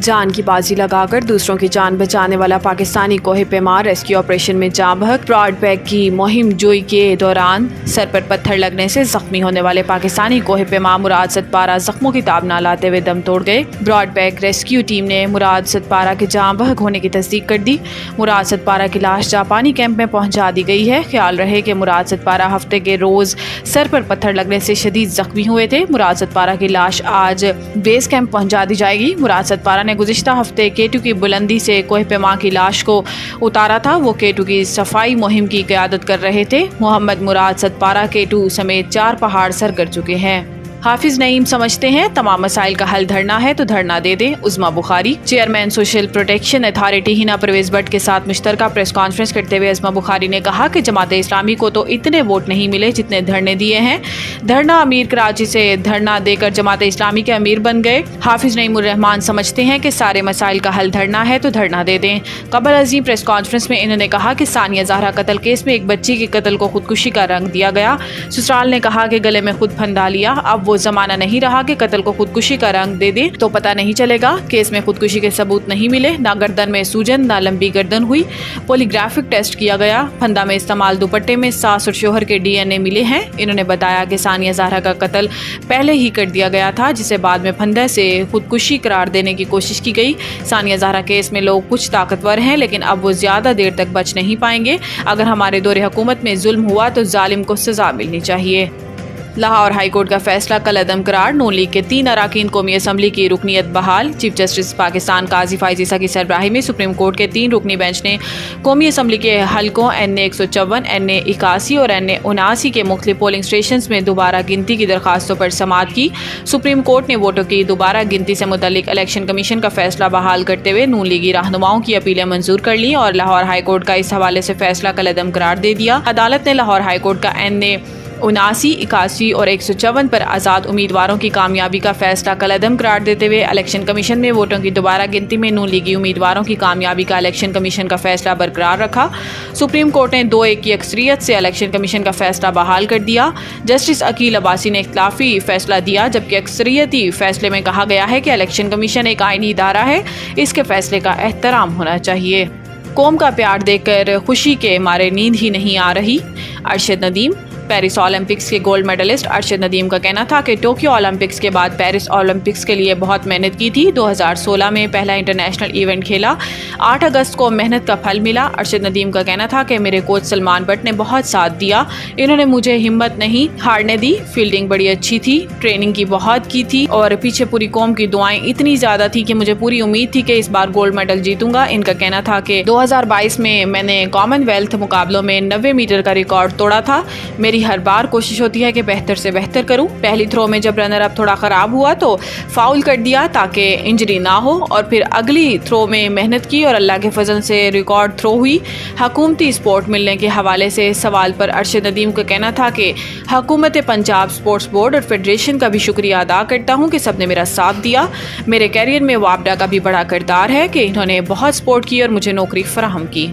जान की बाजी लगाकर दूसरों की जान बचाने वाला पाकिस्तानी कोहे पैमार रेस्क्यू ऑपरेशन में जाँ बहक। ब्रॉड बैग की मुहिम जोई के दौरान सर पर पत्थर लगने से जख्मी होने वाले पाकिस्तानी कोहे पैमार मुराद सतपारा जख्मों की ताब न लाते हुए दम तोड़ गए। ब्रॉड बैग रेस्क्यू टीम ने मुराद सतपारा के जाँ बहक होने की तस्दीक कर दी। मुराद सतपारा की लाश जापानी कैंप में पहुंचा दी गई है। ख्याल रहे कि मुराद सतपारा हफ्ते के रोज सर पर पत्थर लगने से शदीद जख्मी हुए थे। मुराद सतपारा की लाश आज बेस कैंप पहुंचा दी जाएगी। मुराद सतपारा ने गुज़िश्ता हफ्ते केटू की बुलंदी से कोहे पैमा की लाश को उतारा था। वो केटू की सफाई मुहिम की क़यादत कर रहे थे। मोहम्मद मुराद सतपारा केटू समेत 4 पहाड़ सर कर चुके हैं। हाफिज नईम समझते हैं तमाम मसाइल का हल धरना है तो धरना दे दें। Uzma Bukhari. Chairman social protection authority Hina Parvez Bhatt के साथ मुश्तरका प्रेस कॉन्फ्रेंस करते हुए उज़मा बुखारी ने कहा कि जमात इस्लामी को तो इतने वोट नहीं मिले जितने धरने दिए हैं। धरना अमीर कराची से धरना देकर जमात इस्लामी के अमीर बन गए। हाफिज नईमुर रहमान समझते हैं कि सारे मसाइल का हल धरना है तो धरना दे दें। कबल अजीम प्रेस कॉन्फ्रेंस में इन्होंने कहा कि सानिया ज़हरा कत्ल केस में एक बच्ची के कत्ल को खुदकुशी का रंग दिया गया। ससुराल ने कहा कि गले में खुद फंदा लिया। अब वो जमाना नहीं रहा कि कत्ल को खुदकुशी का रंग दे दे तो पता नहीं चलेगा। केस में खुदकुशी के सबूत नहीं मिले, ना गर्दन में सूजन ना लंबी गर्दन हुई। पॉलीग्राफिक टेस्ट किया गया। फंदा में इस्तेमाल दुपट्टे में सास और शोहर के DNA मिले हैं। इन्होंने बताया कि सानिया ज़हरा का कत्ल पहले ही कर दिया गया था, जिसे बाद में फंदे से खुदकुशी करार देने की कोशिश की गई। सानिया ज़हरा केस में लोग कुछ ताकतवर हैं, लेकिन अब वो ज्यादा देर तक बच नहीं पाएंगे। अगर हमारे दौरे हुकूमत में जुल्म हुआ तो जालिम को सजा मिलनी चाहिए। लाहौर हाई कोर्ट का फैसला कल अदम करार। नून लीग के 3 अरकान कौमी असम्बली की रुकनीत बहाल। चीफ जस्टिस पाकिस्तान काजी फाइज ईसा की सरबराही में सुप्रीम कोर्ट के 3 रुकनी बेंच ने कौमी असम्बली के हलकों NA 154, NA 81 और NA 79 के मुख्तलिफ पोलिंग स्टेशन में दोबारा गिनती की दरखास्तों पर समाअत की। सुप्रीम कोर्ट ने वोटों की दोबारा गिनती से मुतल्लिक इलेक्शन कमीशन का फैसला बहाल करते हुए नून लीगी रहनुमाओं की अपीलें मंजूर कर ली और लाहौर हाई कोर्ट का इस हवाले से फैसला कल अदम करार दे दिया। अदालत ने लाहौर हाई कोर्ट का NA 79, 81 और 154 पर आज़ाद उम्मीदवारों की कामयाबी का फैसला कल अदम करार देते हुए इलेक्शन कमीशन में वोटों की दोबारा गिनती में नून लीगी उम्मीदवारों की कामयाबी का इलेक्शन कमीशन का फैसला बरकरार रखा। सुप्रीम कोर्ट ने 2-1 की अक्सरियत से इलेक्शन कमीशन का फैसला बहाल कर दिया। जस्टिस अकील अब्बासी ने इख्तिलाफी फैसला दिया, जबकि अक्सरियती फैसले में कहा गया है कि इलेक्शन कमीशन एक आईनी इदारा है, इसके फैसले का एहतराम होना चाहिए। कौम का प्यार देखकर खुशी के मारे नींद ही नहीं आ रही। अरशद नदीम। पेरिस ओलंपिक्स के गोल्ड मेडलिस्ट अरशद नदीम का कहना था कि टोक्यो ओलंपिक्स के बाद पेरिस ओलंपिक्स के लिए बहुत मेहनत की थी। 2016 में पहला इंटरनेशनल इवेंट खेला। 8 अगस्त को मेहनत का फल मिला। अरशद नदीम का कहना था कि मेरे कोच सलमान बट ने बहुत साथ दिया। इन्होंने मुझे हिम्मत नहीं हारने दी। फील्डिंग बड़ी अच्छी थी, ट्रेनिंग की बहुत की थी और पीछे पूरी कौम की दुआएं इतनी ज़्यादा थी कि मुझे पूरी उम्मीद थी कि इस बार गोल्ड मेडल जीतूंगा। इनका कहना था कि 2022 में मैंने कॉमनवेल्थ मुकाबलों में 90 मीटर का रिकॉर्ड तोड़ा था। मेरी हर बार कोशिश होती है कि बेहतर से बेहतर करूं। पहली थ्रो में जब रनर अप थोड़ा ख़राब हुआ तो फाउल कर दिया ताकि इंजरी ना हो और फिर अगली थ्रो में मेहनत की और अल्लाह के फजल से रिकॉर्ड थ्रो हुई। हुकूमती स्पोर्ट मिलने के हवाले से सवाल पर अरशद नदीम का कहना था कि हुकूमत पंजाब स्पोर्ट्स बोर्ड और फेडरेशन का भी शुक्रिया अदा करता हूँ कि सबने मेरा साथ दिया। मेरे कैरियर में वापडा का भी बड़ा किरदार है कि इन्होंने बहुत सपोर्ट की और मुझे नौकरी फराहम की।